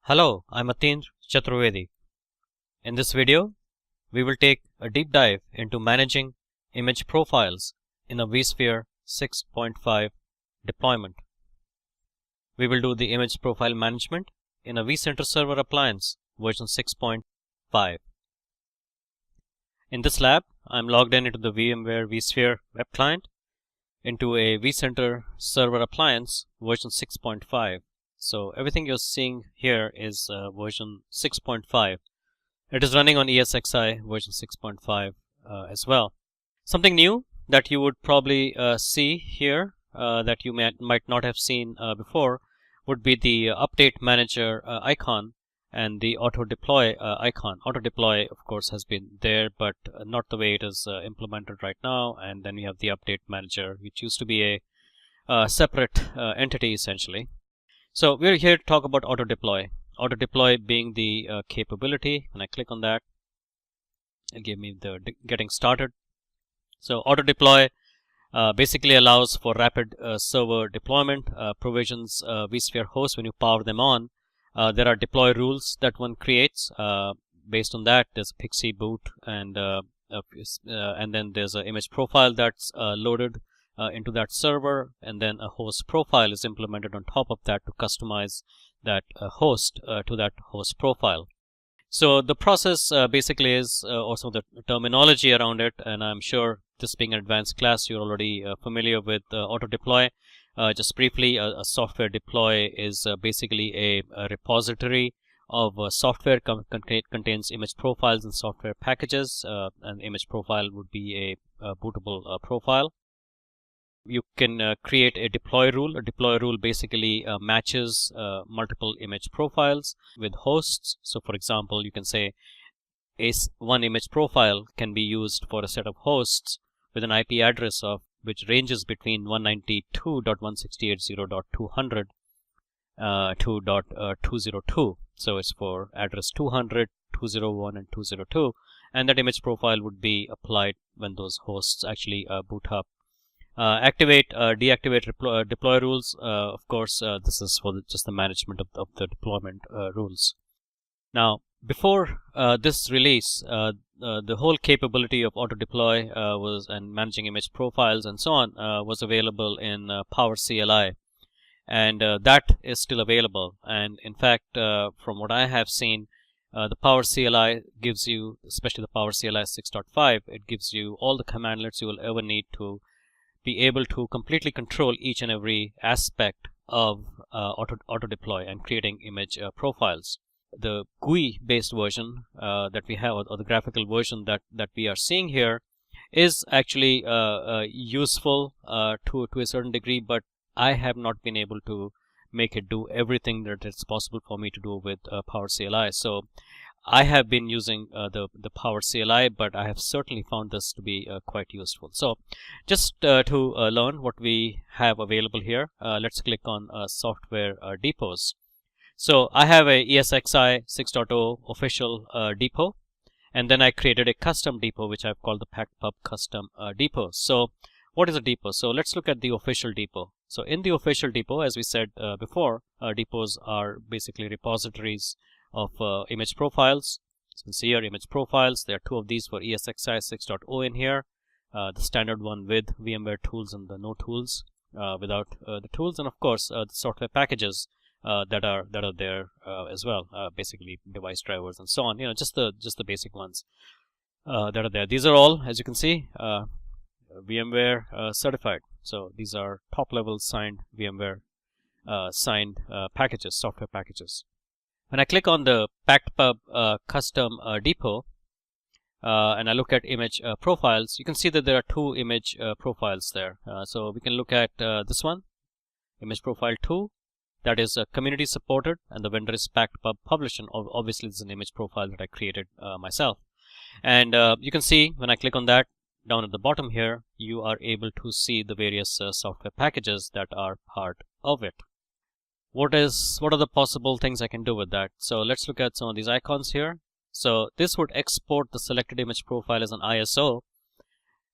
Hello, I'm Atindra Chaturvedi. In this video, we will take a deep dive into managing image profiles in a vSphere 6.5 deployment. We will do the image profile management in a vCenter Server appliance version 6.5. In this lab, I'm logged in into the VMware vSphere web client into a vCenter Server appliance version 6.5. So everything you're seeing here is version 6.5. It is running on ESXi version 6.5 as well. Something new that you would probably see here that you might not have seen before would be the update manager icon and the auto deploy icon. Auto deploy, of course, has been there, but not the way it is implemented right now. And then we have the update manager, which used to be a separate entity essentially. So we're here to talk about auto deploy. Auto deploy being the capability. When I click on that, it'll give me the getting started. So auto deploy basically allows for rapid server deployment, provisions vSphere hosts when you power them on. There are deploy rules that one creates. Based on that, there's a Pixie boot, and then there's an image profile that's loaded into that server, and then a host profile is implemented on top of that to customize that host to that host profile. So the process basically is also the terminology around it, and I'm sure this being an advanced class, you're already familiar with auto deploy. Just briefly, a software deploy is basically a repository of software contains image profiles and software packages. An image profile would be a bootable profile. You can create a deploy rule. A deploy rule basically matches multiple image profiles with hosts. So for example, you can say one image profile can be used for a set of hosts with an IP address of which ranges between 192.168.0.200 to .202. So it's for address 200, 201, and 202, and that image profile would be applied when those hosts actually boot up. Activate, deactivate deploy rules. Of course, this is for just the management of the deployment rules. Now, before this release, the whole capability of auto deploy and managing image profiles and so on was available in Power CLI, and that is still available. And in fact, from what I have seen, the Power CLI gives you, especially the Power CLI 6.5, it gives you all the commandlets you will ever need to be able to completely control each and every aspect of auto deploy and creating image profiles. The GUI based version that we have, or the graphical version that we are seeing here, is actually useful to a certain degree, but I have not been able to make it do everything that it's possible for me to do with Power CLI. So I have been using the Power CLI, but I have certainly found this to be quite useful. So just to learn what we have available here, let's click on software depots. So I have a ESXi 6.0 official depot, and then I created a custom depot which I've called the PactPub custom depot. So what is a depot? So let's look at the official depot. So in the official depot, as we said before, depots are basically repositories of image profiles. So you can see here image profiles. There are two of these for ESXi 6.0 in here. The standard one with VMware tools and the no tools without the tools, and of course the software packages that are there as well. Basically device drivers and so on. You know, just the basic ones that are there. These are all, as you can see, VMware certified. So these are top level signed VMware signed packages, software packages. When I click on the PactPub custom depot and I look at image profiles, you can see that there are two image profiles there. So we can look at this one, image profile 2, that is community supported, and the vendor is PactPub published. And obviously this is an image profile that I created myself. And you can see when I click on that, down at the bottom here, you are able to see the various software packages that are part of it. What are the possible things I can do with that? So let's look at some of these icons here. So this would export the selected image profile as an ISO.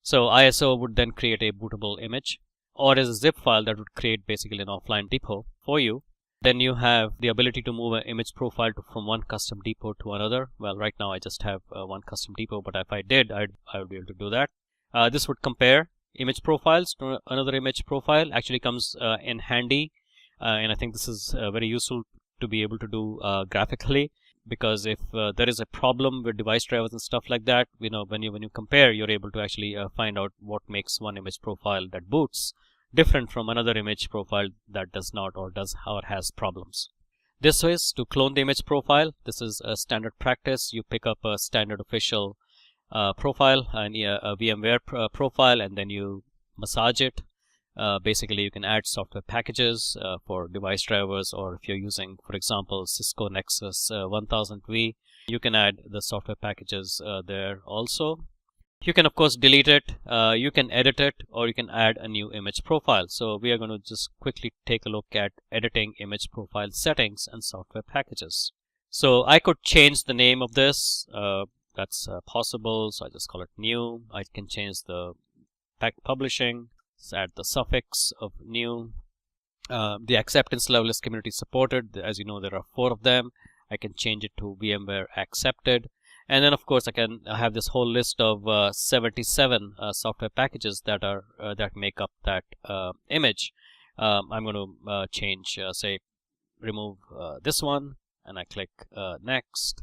So ISO would then create a bootable image, or as a zip file that would create basically an offline depot for you. Then you have the ability to move an image profile from one custom depot to another. Well, right now I just have one custom depot, but if I did, I would be able to do that. This would compare image profiles to another image profile. Actually comes in handy, and I think this is very useful to be able to do graphically, because if there is a problem with device drivers and stuff like that, when you compare, you're able to actually find out what makes one image profile that boots different from another image profile that does not, or has problems. This is to clone the image profile. This is a standard practice. You pick up a standard official profile and a VMware profile, and then you massage it. Basically, you can add software packages for device drivers, or if you're using, for example, Cisco Nexus 1000V, you can add the software packages there also. You can, of course, delete it, you can edit it, or you can add a new image profile. So we are going to just quickly take a look at editing image profile settings and software packages. So I could change the name of this. That's possible. So I just call it new. I can change the pack publishing. Let's add the suffix of new. The acceptance level is community supported. As you know, there are 4 of them. I can change it to VMware accepted. And then, of course, I have this whole list of 77 software packages that are that make up that image. I'm going to change, say, remove this one, and I click next,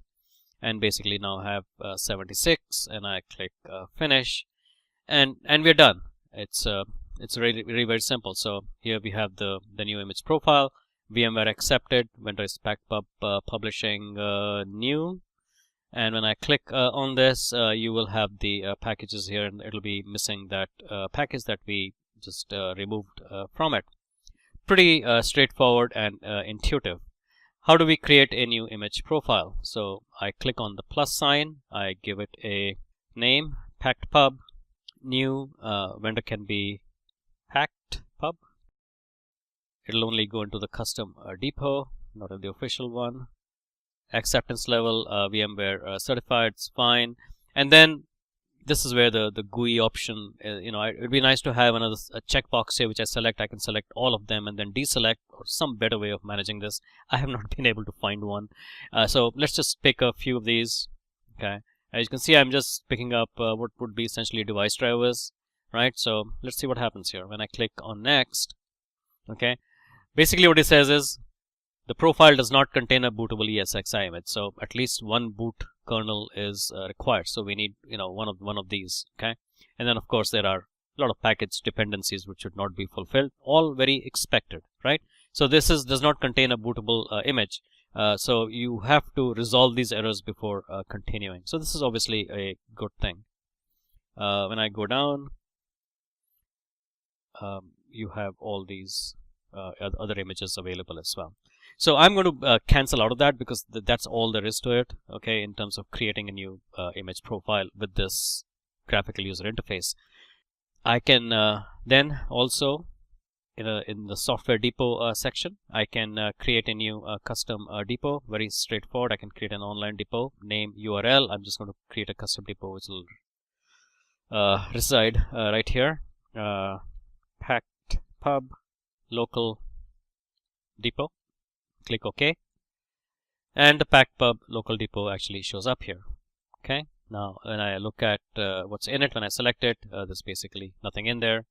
and basically now I have 76, and I click finish, and we're done. It's really very simple. So here we have the new image profile, VMware accepted, vendor is PackPub publishing new. And when I click on this, you will have the packages here, and it'll be missing that package that we just removed from it. Pretty straightforward and intuitive. How do we create a new image profile? So I click on the plus sign, I give it a name, PackedPub, new, vendor can be PackedPub. It'll only go into the custom depot, not in the official one. Acceptance level, VMware certified, it's fine. And then this is where the GUI option, it would be nice to have another checkbox here which I select. I can select all of them and then deselect, or some better way of managing this. I have not been able to find one. So let's just pick a few of these. Okay, as you can see, I'm just picking up what would be essentially device drivers, right? So let's see what happens here when I click on next. Okay, basically what it says is the profile does not contain a bootable ESXi image, so at least one boot kernel is required. So we need, one of these. Okay, and then of course there are a lot of package dependencies which should not be fulfilled. All very expected, right? So this does not contain a bootable image. So you have to resolve these errors before continuing. So this is obviously a good thing. When I go down, you have all these other images available as well. So I'm going to cancel out of that, because that's all there is to it, okay, in terms of creating a new image profile with this graphical user interface. I can then also, in the software depot section, I can create a new custom depot. Very straightforward. I can create an online depot, name, URL. I'm just going to create a custom depot which will reside right here. PackedPub local depot. Click OK, and the PackedPub local depot actually shows up here. Okay, now when I look at what's in it, when I select it, there's basically nothing in there.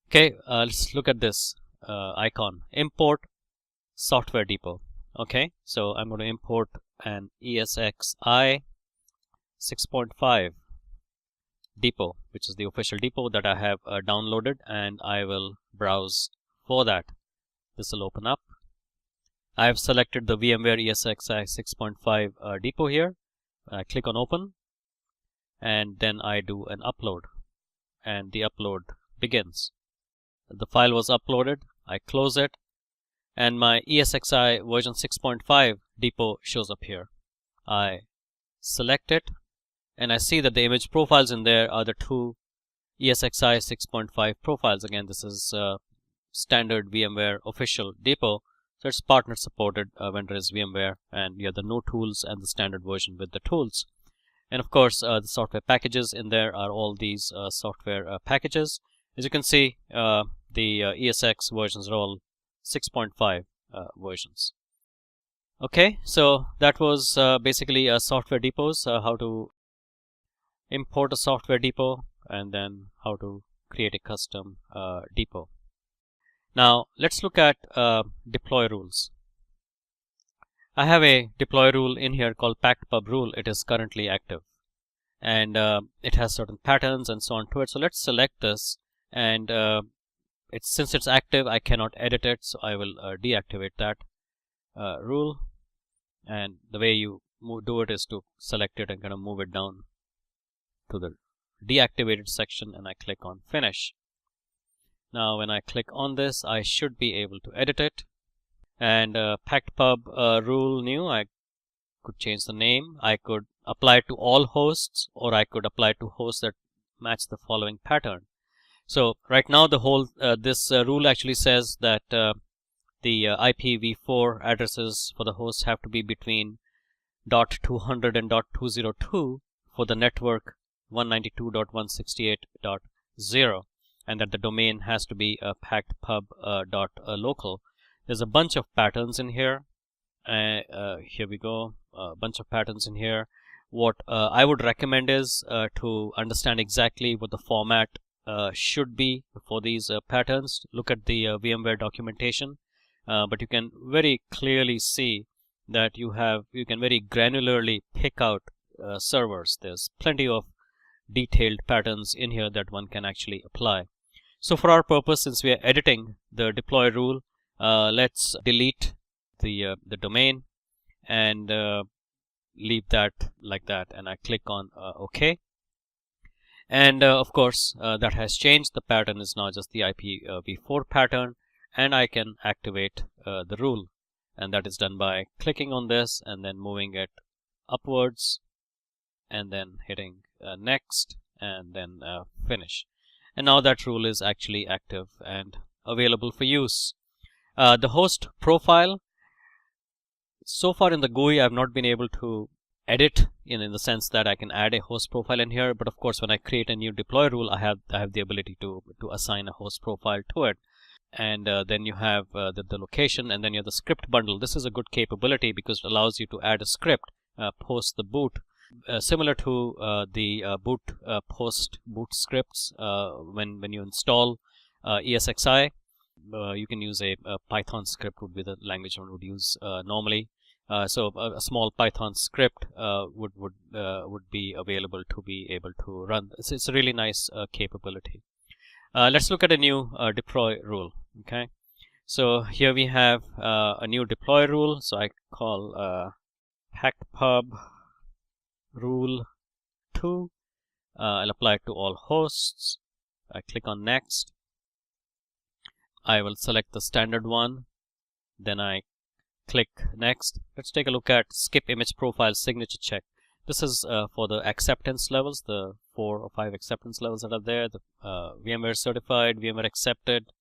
Okay, let's look at this icon, import software depot. Okay, so I'm going to import an ESXi 6.5 depot, which is the official depot that I have downloaded, and I will browse for that. This will open up. I have selected the VMware ESXi 6.5 depot here. I click on open, and then I do an upload, and the upload begins. The file was uploaded. I close it, and my ESXi version 6.5 depot shows up here. I select it, and I see that the image profiles in there are the 2 ESXi 6.5 profiles. Again, this is standard VMware official depot. So it's partner supported, vendor is VMware, and you have the no tools and the standard version with the tools. And of course, the software packages in there are all these software packages. As you can see, the ESX versions are all 6.5 versions. Okay, so that was basically a software depots, how to import a software depot and then how to create a custom depot. Now let's look at deploy rules. I have a deploy rule in here called packed pub rule. It is currently active and it has certain patterns and so on to it. So let's select this, and since it's active I cannot edit it, so I will deactivate that rule. And the way you do it is to select it and kind of move it down to the deactivated section, and I click on finish. Now when I click on this I should be able to edit it. And packed pub rule new, I could change the name. I could apply it to all hosts, or I could apply it to hosts that match the following pattern. So right now the whole this rule actually says that the IPv4 addresses for the hosts have to be between .200 and .202 for the network 192.168.0, and that the domain has to be packed pub .local. There's a bunch of patterns in here. Here we go, a bunch of patterns in here. What I would recommend is to understand exactly what the format should be for these patterns. Look at the VMware documentation, but you can very clearly see that you can very granularly pick out servers. There's plenty of detailed patterns in here that one can actually apply. So for our purpose, since we are editing the deploy rule, let's delete the domain and leave that like that, and I click on OK. And of course that has changed. The pattern is now just the IPv4 pattern, and I can activate the rule, and that is done by clicking on this and then moving it upwards and then hitting next and then finish. And now that rule is actually active and available for use. The host profile, so far in the GUI I've not been able to edit in the sense that I can add a host profile in here, but of course when I create a new deploy rule I have the ability to assign a host profile to it. And then you have the location, and then you have the script bundle. This is a good capability because it allows you to add a script post the boot, similar to the post boot scripts. When you install ESXi, you can use a Python script, would be the language one would use normally. So a small Python script would be available to be able to run. It's a really nice capability. Let's look at a new deploy rule. Okay, so here we have a new deploy rule. So I call packed pub rule 2. I'll apply it to all hosts. I click on next. I will select the standard one, then I click next. Let's take a look at skip image profile signature check. This is for the acceptance levels, the 4 or 5 acceptance levels that are there. The VMware certified, VMware accepted,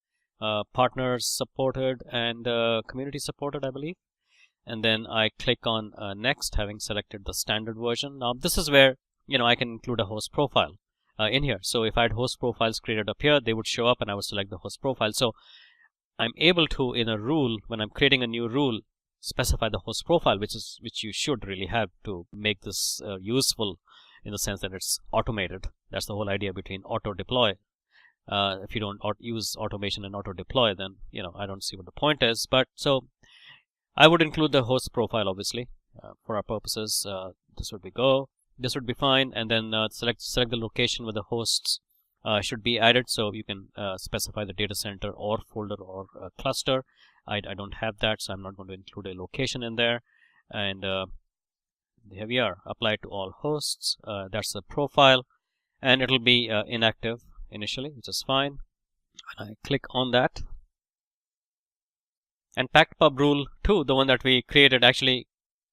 partners supported, and community supported, I believe. And then I click on next, having selected the standard version. Now this is where I can include a host profile in here. So if I had host profiles created up here, they would show up and I would select the host profile. So I'm able to, in a rule, when I'm creating a new rule, specify the host profile, which you should really have to make this useful, in the sense that it's automated. That's the whole idea between auto deploy. If you don't use automation and auto deploy, then I don't see what the point is. But so I would include the host profile, obviously, for our purposes. This would be fine, and then select the location where the hosts should be added. So you can specify the data center or folder or cluster. I don't have that, so I'm not going to include a location in there. And here we are, apply to all hosts. That's the profile, and it'll be inactive initially, which is fine. And I click on that. And packed pub rule 2, the one that we created, actually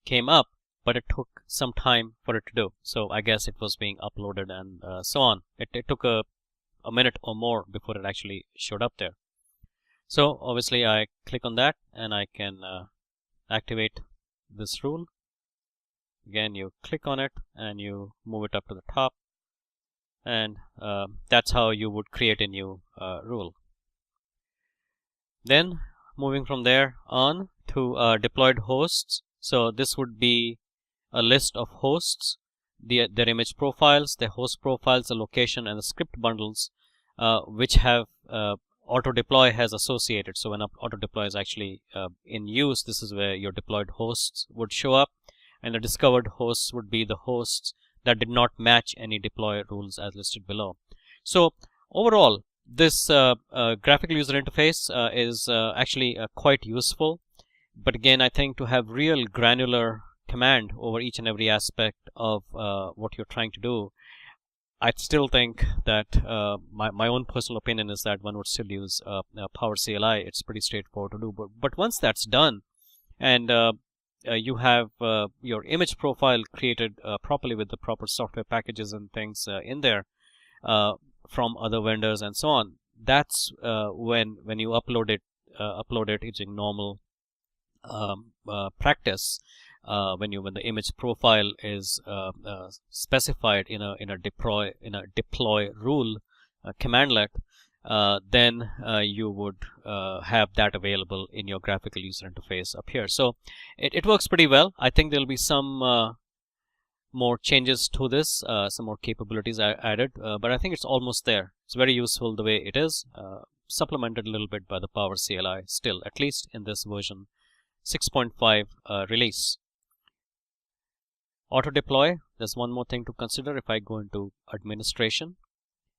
came up, but it took some time for it to do. So I guess it was being uploaded and so on. It took a minute or more before it actually showed up there. So obviously I click on that and I can activate this rule. Again, you click on it and you move it up to the top, and that's how you would create a new rule. Then moving from there on to deployed hosts. So this would be a list of hosts, their image profiles, their host profiles, the location, and the script bundles which have auto deploy has associated. So when auto deploy is actually in use, this is where your deployed hosts would show up, and the discovered hosts would be the hosts that did not match any deploy rules as listed below. So overall, this graphical user interface is actually quite useful. But again, I think to have real granular command over each and every aspect of what you're trying to do, I still think that my own personal opinion is that one would still use Power CLI. It's pretty straightforward to do. But once that's done, and you have your image profile created properly with the proper software packages and things in there from other vendors and so on, that's when you upload it using normal practice. When the image profile is specified in a deploy rule commandlet, then you would have that available in your graphical user interface up here. So it works pretty well. I think there'll be some more changes to this, some more capabilities added, but I think it's almost there. It's very useful the way it is, supplemented a little bit by the Power CLI still, at least in this version 6.5 release. Auto deploy, there's one more thing to consider. If I go into administration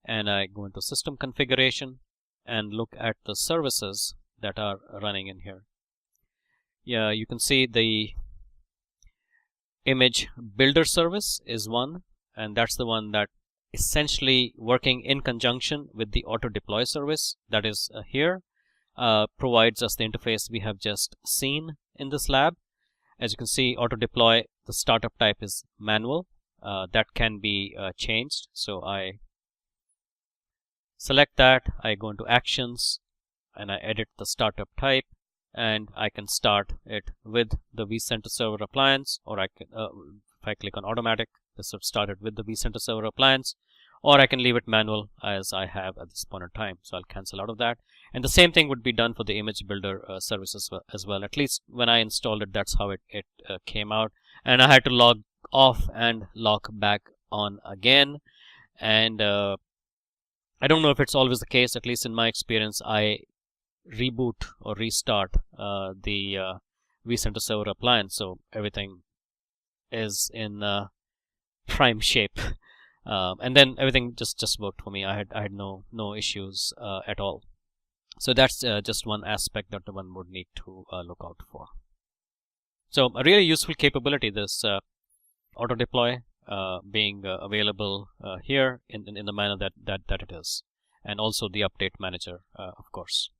and I go into system configuration and look at the services that are running in here, yeah, you can see the image builder service is one, and that's the one that essentially working in conjunction with the auto deploy service that is here, provides us the interface we have just seen in this lab. As you can see, auto deploy, the startup type is manual. That can be changed. So I select that, I go into actions, and I edit the startup type, and I can start it with the vCenter server appliance, or I can, if I click on automatic, this would start it with the vCenter server appliance, or I can leave it manual as I have at this point in time. So I'll cancel out of that. And the same thing would be done for the image builder services as well. At least when I installed it, that's how it came out. And I had to log off and log back on again. And I don't know if it's always the case. At least in my experience, I reboot or restart the vCenter server appliance, so everything is in prime shape. And then everything just worked for me. I had no issues at all. So that's just one aspect that one would need to look out for. So a really useful capability, this auto deploy being available here in the manner that it is, and also the update manager, of course.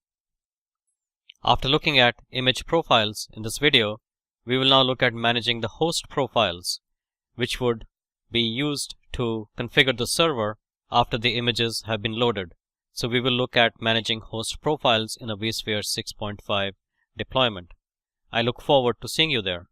After looking at image profiles in this video, we will now look at managing the host profiles, which would be used to configure the server after the images have been loaded. So we will look at managing host profiles in a vSphere 6.5 deployment. I look forward to seeing you there.